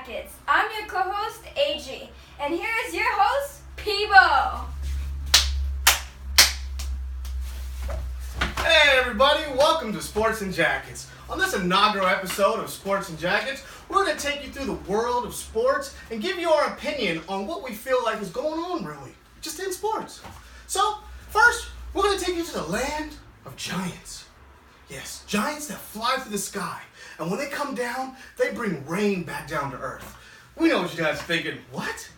Jackets. I'm your co-host, AG, and here is your host, Peebo. Hey everybody, welcome to Sports and Jackets. On this inaugural episode of Sports and Jackets, we're going to take you through the world of sports and give you our opinion on what we feel like is going on really, just in sports. So, first, we're going to take you to the land of giants. Yes, giants that fly through the sky. And when they come down, they bring rain back down to earth. We know what you guys are thinking. What?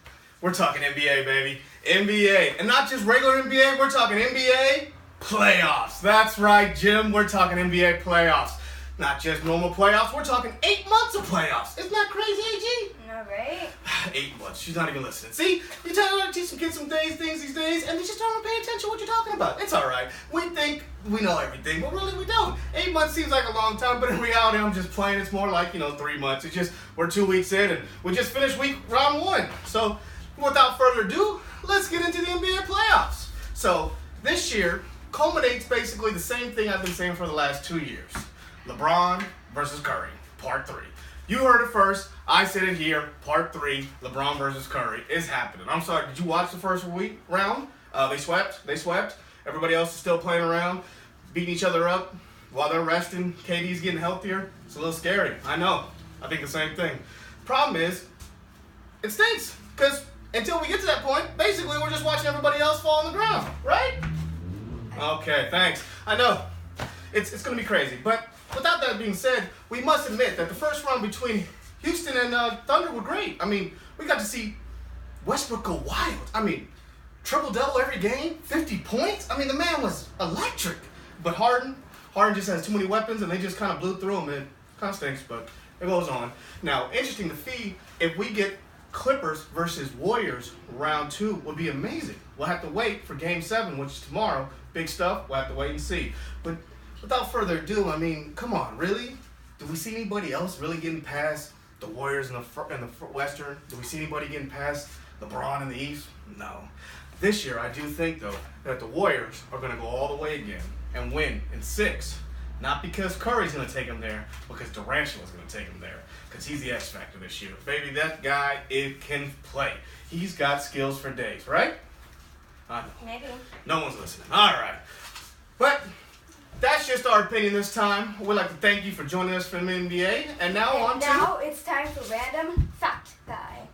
We're talking NBA, baby. NBA. And not just regular NBA, we're talking NBA playoffs. That's right, Jim. We're talking NBA playoffs. Not just normal playoffs, we're talking 8 months of playoffs. Isn't that crazy, AG? No, right? 8 months. She's not even listening. See, you tell her to teach some kids some things these days, and they just don't pay attention to what you're talking about. It's all right. We think we know everything, but really we don't. 8 months seems like a long time, but in reality, I'm just playing. It's more like, 3 months. It's just we're 2 weeks in, and we just finished round 1. So, without further ado, let's get into the NBA playoffs. So, this year culminates basically the same thing I've been saying for the last 2 years. LeBron versus Curry, part 3. You heard it first. I said it here. Part 3, LeBron versus Curry is happening. I'm sorry, did you watch the first round? They swept. Everybody else is still playing around, beating each other up while they're resting. KD's getting healthier. It's a little scary. I know. I think the same thing. Problem is, it stinks. Because until we get to that point, basically we're just watching everybody else fall on the ground. Right? Okay, thanks. I know. It's going to be crazy. But without that being said, we must admit that the first round between Houston and Thunder were great. I mean, we got to see Westbrook go wild. I mean, triple-double every game, 50 points. I mean, the man was electric. But Harden just has too many weapons, and they just kind of blew through him. And it kind of stinks, but it goes on. Now, interesting to see if we get Clippers versus Warriors round 2 would be amazing. We'll have to wait for Game 7, which is tomorrow. Big stuff. We'll have to wait and see. But without further ado, I mean, come on, really? Do we see anybody else really getting past the Warriors in the Western? Do we see anybody getting past LeBron in the East? No. This year, I do think, though, that the Warriors are going to go all the way again and win in 6. Not because Curry's going to take them there, because Durant's going to take them there. Because he's the X factor this year. Baby, that guy, it can play. He's got skills for days, right? Maybe. No one's listening. All right. But that's just our opinion this time. We'd like to thank you for joining us from the NBA. And now Now it's time for Random Fact Guy.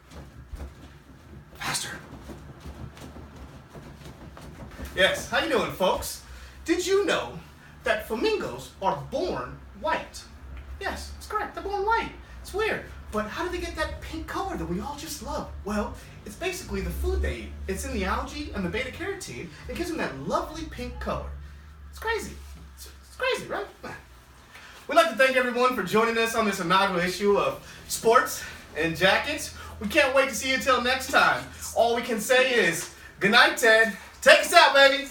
Faster. Yes, how you doing, folks? Did you know that flamingos are born white? Yes, it's correct. They're born white. It's weird. But how do they get that pink color that we all just love? Well, it's basically the food they eat. It's in the algae and the beta-carotene. It gives them that lovely pink color. It's crazy. It's crazy, right? We'd like to thank everyone for joining us on this inaugural issue of Sports and Jackets. We can't wait to see you until next time. All we can say is, good night, Ted. Take us out, baby.